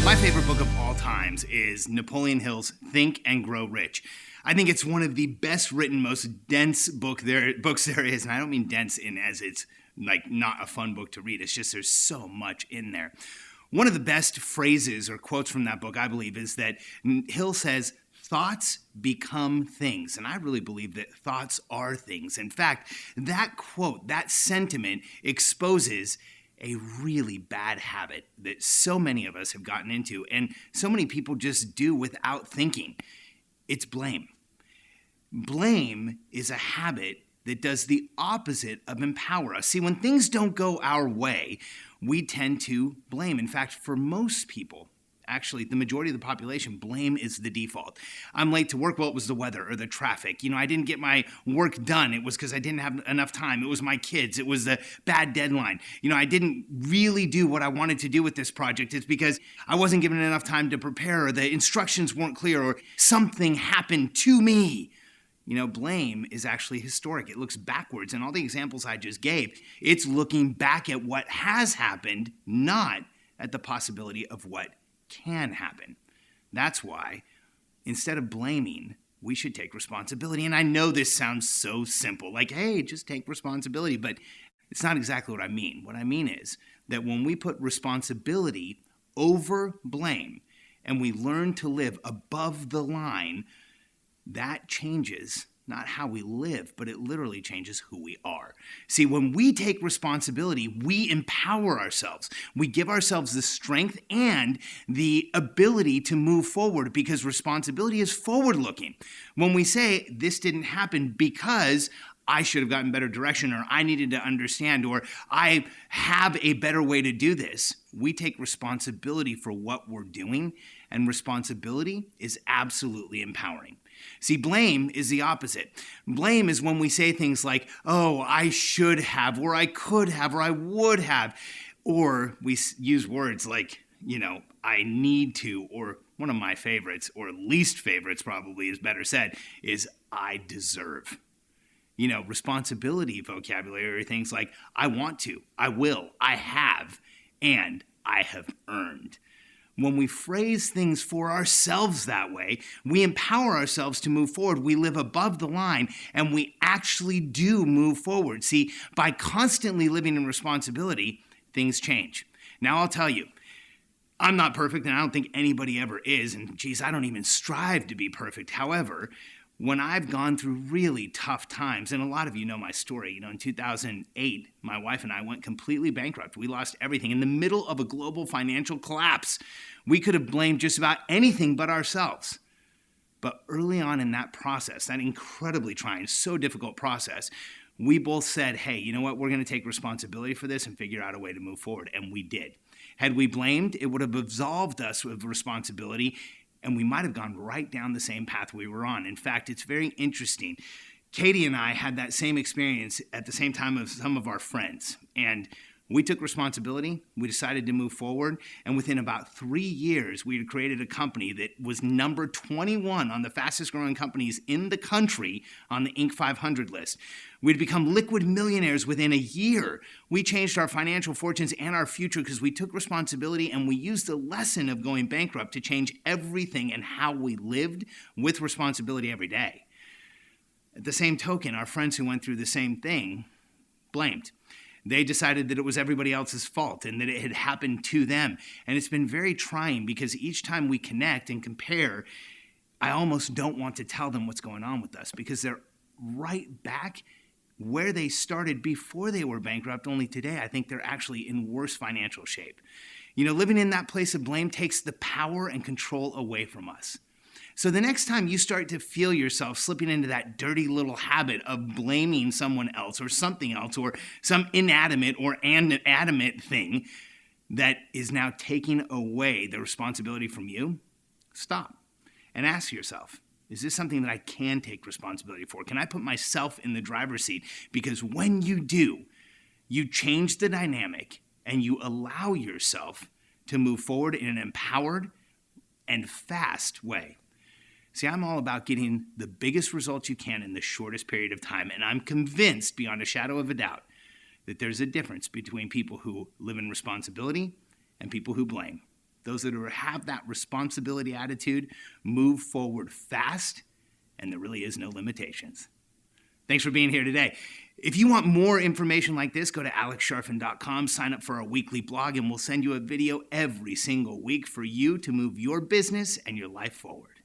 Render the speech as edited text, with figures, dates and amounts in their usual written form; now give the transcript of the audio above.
My favorite book of all times is Napoleon Hill's Think and Grow Rich. I think it's one of the best written, most dense books there is. And I don't mean dense in as it's like not a fun book to read. It's just there's so much in there. One of the best phrases or quotes from that book, I believe, is that Hill says, thoughts become things. And I really believe that thoughts are things. In fact, that quote, that sentiment exposes a really bad habit that so many of us have gotten into and so many people just do without thinking. It's blame. Blame is a habit that does the opposite of empower us. See, when things don't go our way, we tend to blame. In fact, for most people, actually, the majority of the population, blame is the default. I'm late to work, well, it was the weather or the traffic. I didn't get my work done. It was because I didn't have enough time. It was my kids. It was the bad deadline. I didn't really do what I wanted to do with this project. It's because I wasn't given enough time to prepare, or the instructions weren't clear, or something happened to me. Blame is actually historic. It looks backwards. And all the examples I just gave, it's looking back at what has happened, not at the possibility of what can happen. That's why, instead of blaming, we should take responsibility. And I know this sounds so simple, like, hey, just take responsibility, but it's not exactly what I mean. What I mean is that when we put responsibility over blame and we learn to live above the line, that changes not how we live, but it literally changes who we are. See, when we take responsibility, we empower ourselves. We give ourselves the strength and the ability to move forward because responsibility is forward-looking. When we say, this didn't happen because I should have gotten better direction, or I needed to understand, or I have a better way to do this, we take responsibility for what we're doing, and responsibility is absolutely empowering. See, blame is the opposite. Blame is when we say things like, oh, I should have, or I could have, or I would have, or we use words like, I need to, or one of my favorites, or least favorites probably is better said, is I deserve. Responsibility vocabulary, things like I want to, I will, I have, and I have earned. When we phrase things for ourselves that way, we empower ourselves to move forward. We live above the line, and we actually do move forward. See, by constantly living in responsibility, things change. Now, I'll tell you, I'm not perfect, and I don't think anybody ever is, and geez, I don't even strive to be perfect. However, when I've gone through really tough times, and a lot of you know my story, in 2008, my wife and I went completely bankrupt. We lost everything in the middle of a global financial collapse. We could have blamed just about anything but ourselves. But early on in that process, that incredibly trying, so difficult process, we both said, hey, you know what? We're going to take responsibility for this and figure out a way to move forward. And we did. Had we blamed, it would have absolved us of responsibility, and we might have gone right down the same path we were on. In fact, it's very interesting. Katie and I had that same experience at the same time as some of our friends. And we took responsibility. We decided to move forward. And within about 3 years, we had created a company that was number 21 on the fastest growing companies in the country on the Inc. 500 list. We'd become liquid millionaires within a year. We changed our financial fortunes and our future because we took responsibility, and we used the lesson of going bankrupt to change everything and how we lived with responsibility every day. At the same token, our friends who went through the same thing blamed. They decided that it was everybody else's fault and that it had happened to them. And it's been very trying because each time we connect and compare, I almost don't want to tell them what's going on with us because they're right back where they started before they were bankrupt. Only today, I think they're actually in worse financial shape. Living in that place of blame takes the power and control away from us. So the next time you start to feel yourself slipping into that dirty little habit of blaming someone else or something else or some inanimate or animate thing that is now taking away the responsibility from you, stop and ask yourself, is this something that I can take responsibility for? Can I put myself in the driver's seat? Because when you do, you change the dynamic and you allow yourself to move forward in an empowered and fast way. See, I'm all about getting the biggest results you can in the shortest period of time, and I'm convinced beyond a shadow of a doubt that there's a difference between people who live in responsibility and people who blame. Those that have that responsibility attitude move forward fast, and there really is no limitations. Thanks for being here today. If you want more information like this, go to alexcharfen.com, sign up for our weekly blog, and we'll send you a video every single week for you to move your business and your life forward.